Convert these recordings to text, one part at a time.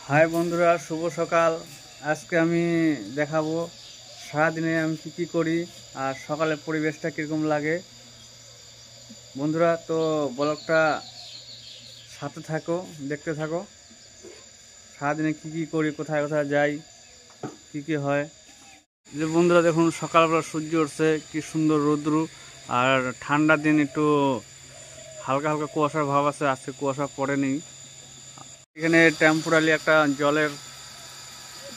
High বন্ধুরা, শুভ সকাল। আজকে আমি দেখাবো সারাদিনে আমি কী করি আর সকালের পরিবেশটা কীরকম লাগে। বন্ধুরা, তো ব্লগটা সাথে থাকো, দেখতে থাকো। সারাদিনে কী করি, কোথায় কোথায় যাই, কী হয়। যে বন্ধুরা দেখুন, সকালবেলা সূর্য উঠছে, কি সুন্দর রৌদ্র। আর ঠান্ডার দিন একটু হালকা হালকা কুয়াশার ভাব আছে, আজকে কুয়াশা পড়েনি। এখানে টেম্পোরারি একটা জলের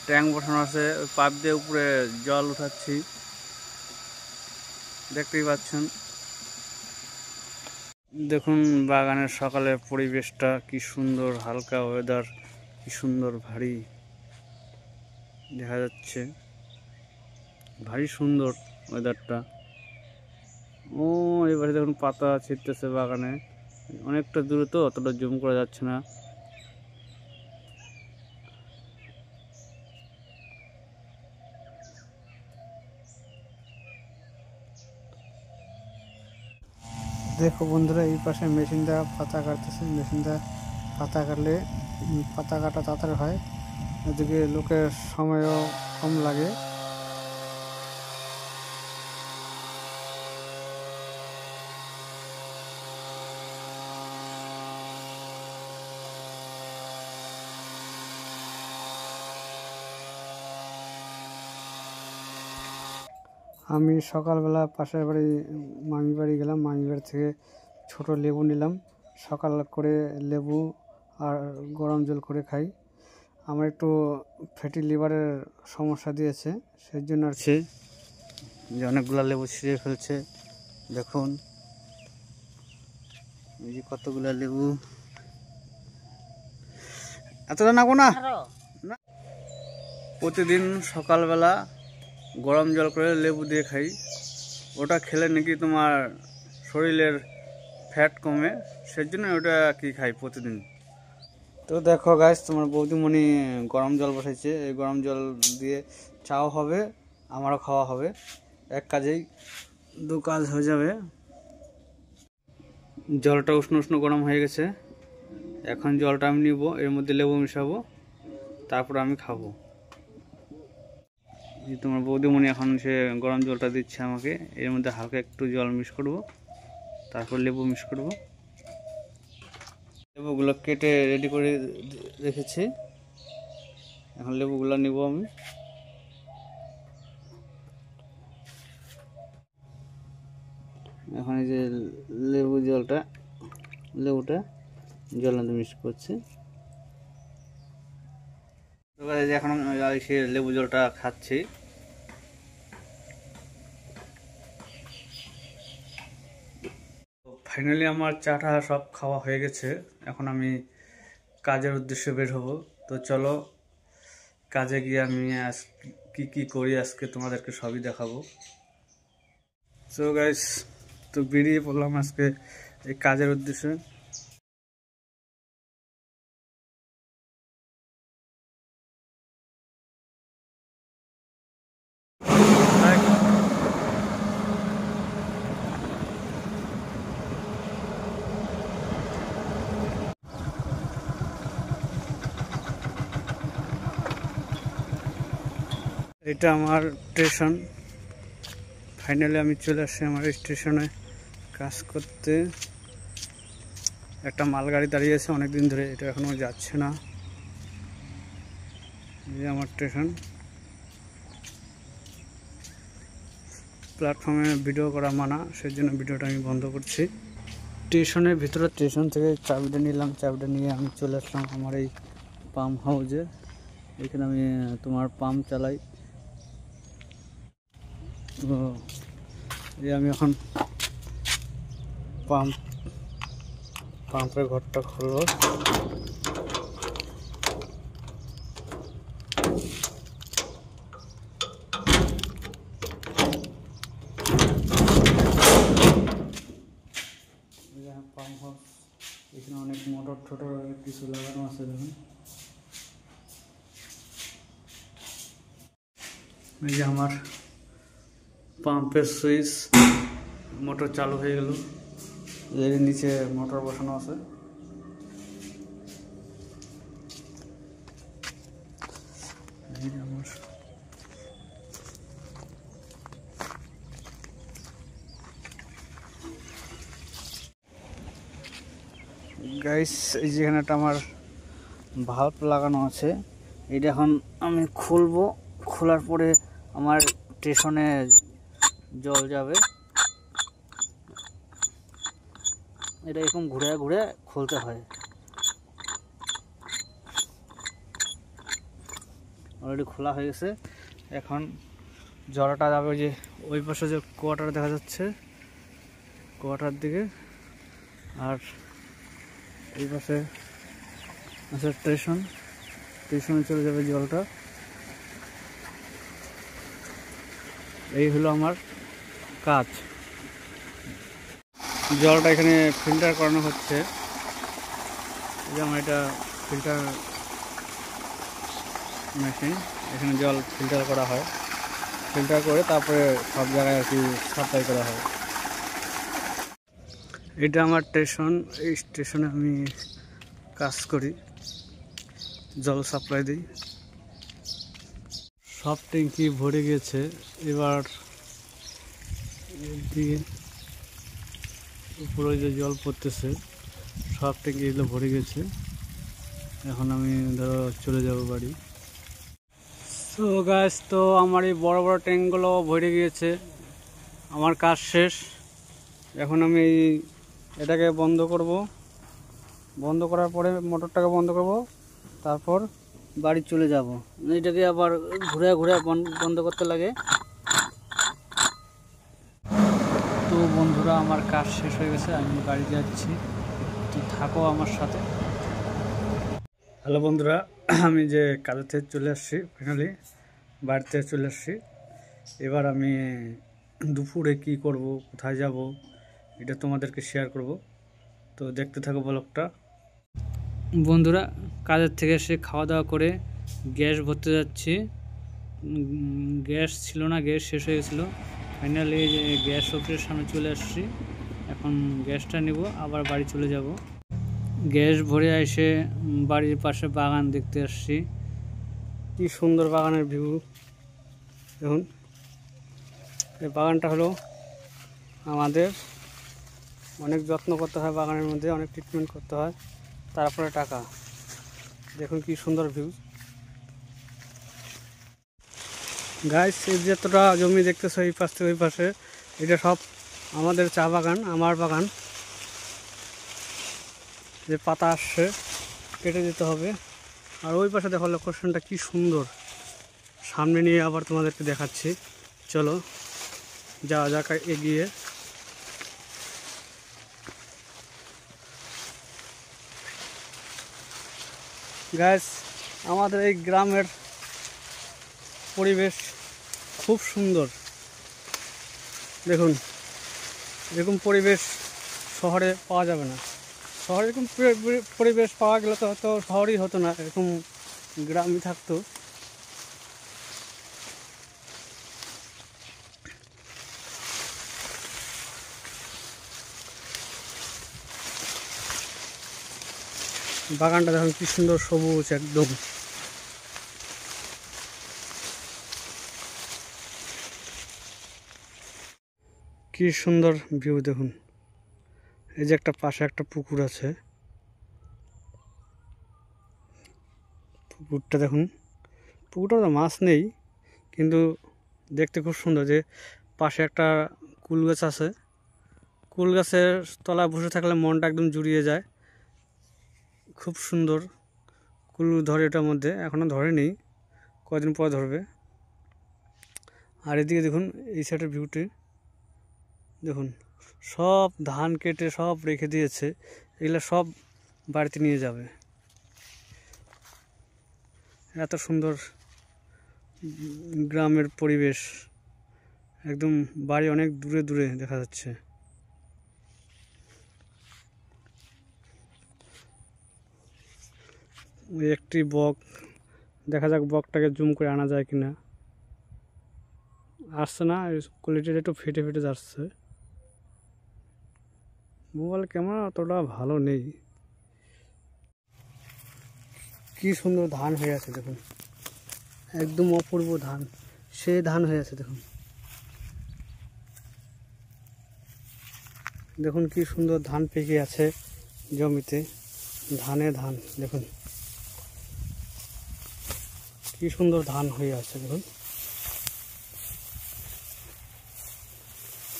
ট্যাঙ্ক বসানো আছে, ওই পাইপ দিয়ে উপরে জল উঠাচ্ছি, দেখতেই পাচ্ছেন। দেখুন বাগানের সকালের পরিবেশটা কি সুন্দর, হালকা ওয়েদার, কি সুন্দর, ভারী দেখা যাচ্ছে, ভারী সুন্দর ওয়েদারটা। ও এবারে দেখুন পাতা ছিটতেছে বাগানে, অনেকটা দূরে তো অতটা জুম করা যাচ্ছে না। দেখো বন্ধুরা, এই পাশে মেশিনটা পাতা কাটতেছে, মেশিনটা পাতা কাটলে পাতা কাটা তাড়াতাড়ি হয়, এদিকে লোকের সময়ও কম লাগে। আমি সকালবেলা পাশের বাড়ি মামি বাড়ি গেলাম, মামি বাড়ি থেকে ছোট লেবু নিলাম। সকাল করে লেবু আর গরম জল করে খাই। আমার একটু ফ্যাটি লিভারের সমস্যা দিয়েছে, সেই জন্য আর কি যে অনেকগুলো লেবু ছিঁড়ে ফেলছে। দেখুন এই যে কতগুলো লেবু, এতটা নাগো না। প্রতিদিন সকালবেলা গরম জল করে লেবু দিয়ে খাই, ওটা খেলে নাকি তোমার শরীরের ফ্যাট কমে, সেই জন্য ওটা কি খাই প্রতিদিন। তো দেখো গাইস, তোমার বৌদিমণি গরম জল বসাইছে, এই গরম জল দিয়ে চাও হবে, আমারও খাওয়া হবে, এক কাজেই দু কাজ হয়ে যাবে। জলটা উষ্ণ উষ্ণ গরম হয়ে গেছে, এখন জলটা আমি নিব, এর মধ্যে লেবু মিশাবো, তারপর আমি খাবো। তোমার বৌদিমণি এখন সে গরম জলটা দিচ্ছে আমাকে, এর মধ্যে হালকা একটু জল মিক্স করব, তারপর লেবু মিক্স করব। লেবুগুলো কেটে রেডি করে রেখেছি, এখন লেবুগুলো নিব আমি। এখন এই যে লেবুটা জলের মধ্যে মিক্স করছি। এখন সে লেবু জলটা খাচ্ছি। ফাইনালি আমার চাটা সব খাওয়া হয়ে গেছে, এখন আমি কাজের উদ্দেশ্যে বের হব। তো চলো কাজে গিয়ে আমি আজ কি করি আজকে তোমাদেরকে সবই দেখাবো। সো গাইস, তো বেরিয়ে পড়লাম আজকে এই কাজের উদ্দেশ্যে। এটা আমার স্টেশন, ফাইনালি আমি চলে আসছি আমার স্টেশনে কাজ করতে। একটা মালগাড়ি দাঁড়িয়ে আছে অনেকদিন ধরে, এটা এখনো যাচ্ছে না। এই আমার স্টেশন, প্ল্যাটফর্মে ভিডিও করা মানা, সেই জন্য ভিডিওটা আমি বন্ধ করছি। স্টেশনের ভিতরে, স্টেশন থেকে চাবিটা নিলাম, চাবিটা নিয়ে আমি চলে আসলাম আমার এই পাম্প হাউসে। এখানে আমি তোমার পাম্প চালাই। তো এই আমি এখন পাম্পের ঘরটা খুলব। পাম্প হাউস, এখানে অনেক মোটর টোটর কিছু লাগানো আছে। দেখুন এই যে আমার পাম্পের সুইচ, মোটর চালু হয়ে গেল, এর নিচে মোটর বসানো আছে। এই যে আমার গাইস, এই যেখানে একটা আমার ভাল্ব লাগানো আছে, এটা এখন আমি খুলবো। খোলার পরে আমার স্টেশনে জল যাবে। এটা এরকম ঘুরে ঘুরে খুলতে হয়। অলরেডি খোলা হয়ে গেছে। এখন জলটা যাবে যে ওই পাশে যে কোয়ার্টার দেখা যাচ্ছে, কোয়ার্টার দিকে। আর এই পাশে আছে স্টেশনে চলে যাবে জলটা। এই হলো আমার কাজ। জলটা এখানে ফিল্টার করানো হচ্ছে। এই যে আমার এটা ফিল্টার মেশিন, এখানে জল ফিল্টার করা হয়। ফিল্টার করে তারপরে সব জায়গায় আর কি সাপ্লাই করা হয়। এটা আমার স্টেশন। এই স্টেশনে আমি কাজ করি, জল সাপ্লাই দিই। সব ট্যাঙ্কি ভরে গেছে। এবার দিয়ে উপরে যে জল পড়তেছে, সব ট্যাঙ্কি এগুলো ভরে গেছে। এখন আমি ধরো চলে যাব বাড়ি। তো গাছ, তো আমার এই বড় বড় ট্যাঙ্কগুলো ভরে গিয়েছে। আমার কাজ শেষ। এখন আমি এটাকে বন্ধ করব। বন্ধ করার পরে মোটরটাকে বন্ধ করব, তারপর বাড়ি চলে যাব। এটাকে আবার ঘুরে ঘুরে বন্ধ করতে লাগে। তো বন্ধুরা, আমার কাজ শেষ হয়ে গেছে, আমি বাড়ি যাচ্ছি। তো থাকো আমার সাথে। হ্যালো বন্ধুরা, আমি যে কাজের থেকে চলে আসছি, ফাইনালি বাড়িতে চলে আসছি। এবার আমি দুপুরে কি করব, কোথায় যাব, এটা তোমাদেরকে শেয়ার করব। তো দেখতে থাকো ব্লগটা। বন্ধুরা, কাজের থেকে এসে খাওয়া দাওয়া করে গ্যাস ভরতে যাচ্ছি। গ্যাস ছিল না, গ্যাস শেষ হয়ে গেছিলো। ফাইনালি গ্যাস অফিসের সামনে চলে আসছি। এখন গ্যাসটা নেব, আবার বাড়ি চলে যাব। গ্যাস ভরে এসে বাড়ির পাশে বাগান দেখতে আসছি। কি সুন্দর বাগানের ভিউ দেখুন। এই বাগানটা হলো আমাদের। অনেক যত্ন করতে হয় বাগানের মধ্যে, অনেক ট্রিটমেন্ট করতে হয়, তারপরে টাকা। দেখুন কি সুন্দর ভিউ। গাইস, এই যতটা জমি দেখতেছো এই পাশ থেকে ওই পাশে, এটা সব আমাদের চা বাগান, আমার বাগান। যে পাতা আসছে কেটে দিতে হবে। আর ওই পাশে দেখো লোকেশনটা কি সুন্দর। সামনে নিয়ে আবার তোমাদেরকে দেখাচ্ছি, চলো যাওয়া যাক এগিয়ে। গাইস, আমাদের এই গ্রামের পরিবেশ খুব সুন্দর। দেখুন, এরকম পরিবেশ শহরে পাওয়া যাবে না। শহরে এরকম পরিবেশ পাওয়া গেলে তো হয়তো শহরই হতো না, এরকম গ্রামই থাকতো। বাগানটা দেখুন কি সুন্দর সবুজ একদম। কি সুন্দর ভিউ দেখুন। এই যে একটা পাশে একটা পুকুর আছে, পুকুরটা দেখুন। পুকুরটা তো মাছ নেই, কিন্তু দেখতে খুব সুন্দর। যে পাশে একটা কুল গাছ আছে, কুল গাছের তলায় বসে থাকলে মনটা একদম জুড়িয়ে যায়। খুব সুন্দর। কুল ধরে এটার মধ্যে, এখনও ধরেনি, কয়দিন পর ধরবে। আর এদিকে দেখুন, এই সাইডের ভিউটি দেখুন। সব ধান কেটে সব রেখে দিয়েছে, এগুলো সব বাড়িতে নিয়ে যাবে। এত সুন্দর গ্রামের পরিবেশ, একদম বাড়ি অনেক দূরে দূরে দেখা যাচ্ছে। ওই একটি বক, দেখা যাক বকটাকে জুম করে আনা যায় কিনা। আসছে না, কোয়ালিটিটা একটু ফেটে ফেটে যাচ্ছে। মোবাইল ক্যামেরা অতটা ভালো নেই। কি সুন্দর ধান হয়ে আছে দেখুন, একদম অপূর্ব ধান, সে ধান হয়ে আছে। দেখুন দেখুন কি সুন্দর ধান পেকে আছে জমিতে, ধানে ধান। দেখুন কি সুন্দর ধান হয়ে আছে। দেখুন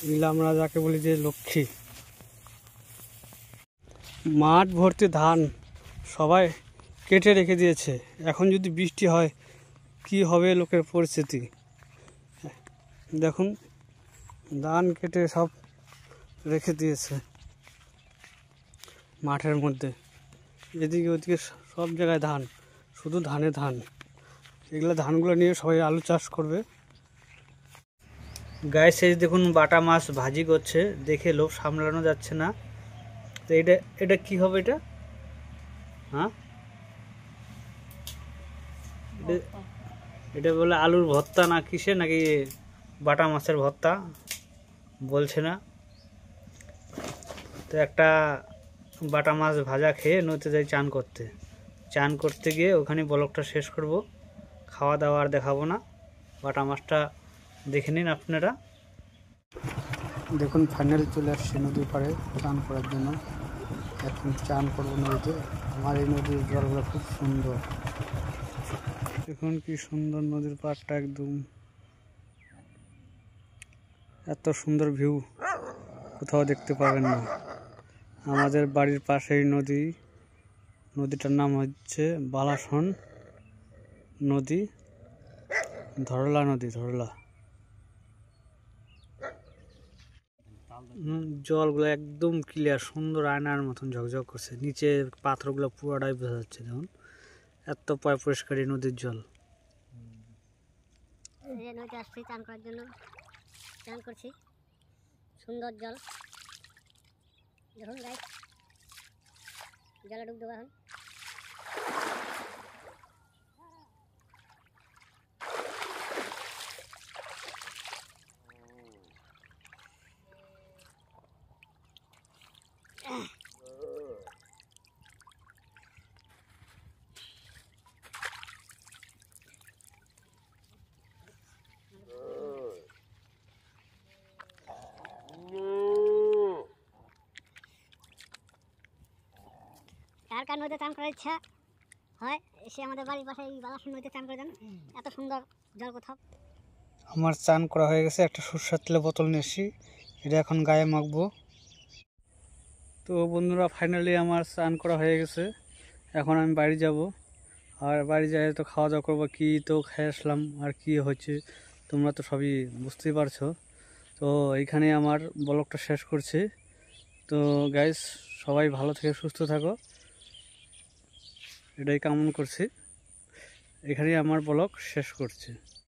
এগুলো আমরা যাকে বলি যে লক্ষ্মী। মাঠ ভর্তি ধান সবাই কেটে রেখে দিয়েছে। এখন যদি বৃষ্টি হয় কি হবে লোকের পরিস্থিতি। দেখুন ধান কেটে সব রেখে দিয়েছে মাঠের মধ্যে, এদিকে ওদিকে সব জায়গায় ধান, শুধু ধানে ধান। এগুলো ধানগুলো নিয়ে সবাই আলু চাষ করবে। গায়ে শেষ দেখুন বাটা মাছ ভাজি করছে, দেখে লোভ সামলানো যাচ্ছে না। তো এটা কি হবে এটা? হ্যাঁ, এটা বলে আলুর ভর্তা না কিসে, নাকি বাটা মাছের ভর্তা বলছে না। তো একটা বাটা মাছ ভাজা খেয়ে নদীতে যাই চান করতে গিয়ে ওখানে ব্লগটা শেষ করব। খাওয়া দাওয়া আর দেখাবো না, বাটা মাছটা দেখে নিন আপনারা। দেখুন ফাইনাল চলে আসছে নদীর পাড়ে চান করার জন্য। এখন চান করবো নদীতে। আমার এই নদীর জলগুলো খুব সুন্দর। দেখুন কি সুন্দর নদীর পাড়টা, একদম এত সুন্দর ভিউ কোথাও দেখতে পাবেন না। আমাদের বাড়ির পাশেই নদী, নদীটার নাম হচ্ছে বালাসন নদী, ধরলা নদী, ধরলা। জলগুলো একদম ক্লিয়ার, সুন্দর আয়নার মতন ঝকঝক করছে। নিচে পাথরগুলো পুরোটাই বোঝা যাচ্ছে। দেখুন এত পরিষ্কার এই নদীর জল। নদীতে আসছি চান করার জন্য, চান করছি, সুন্দর জল। দেখুন গাইস, জলে ডুব দেবো এখন। কার কার নদীতে চান করার ইচ্ছা হয় এসে আমাদের বাড়ির পাশে এই বালাসন নদীতে চান করে দেন, এত সুন্দর জল কোথাও। আমার চান করা হয়ে গেছে, একটা সরষের তেলের বোতল নিয়ে এসেছি, এটা এখন গায়ে মাখবো। তো বন্ধুরা ফাইনালি আমার চান করা হয়ে গেছে। এখন আমি বাড়ি যাব, আর বাড়ি যাই তো খাওয়া দাওয়া করবো। কি তো খেয়ে আসলাম আর কি হচ্ছে তোমরা তো সবই বুঝতেই পারছো। তো এইখানে আমার ব্লগটা শেষ করছি। তো গাইস সবাই ভালো থেকে সুস্থ থাকো, এটাই কামনা করছি। এখানেই আমার ব্লগ শেষ করছি।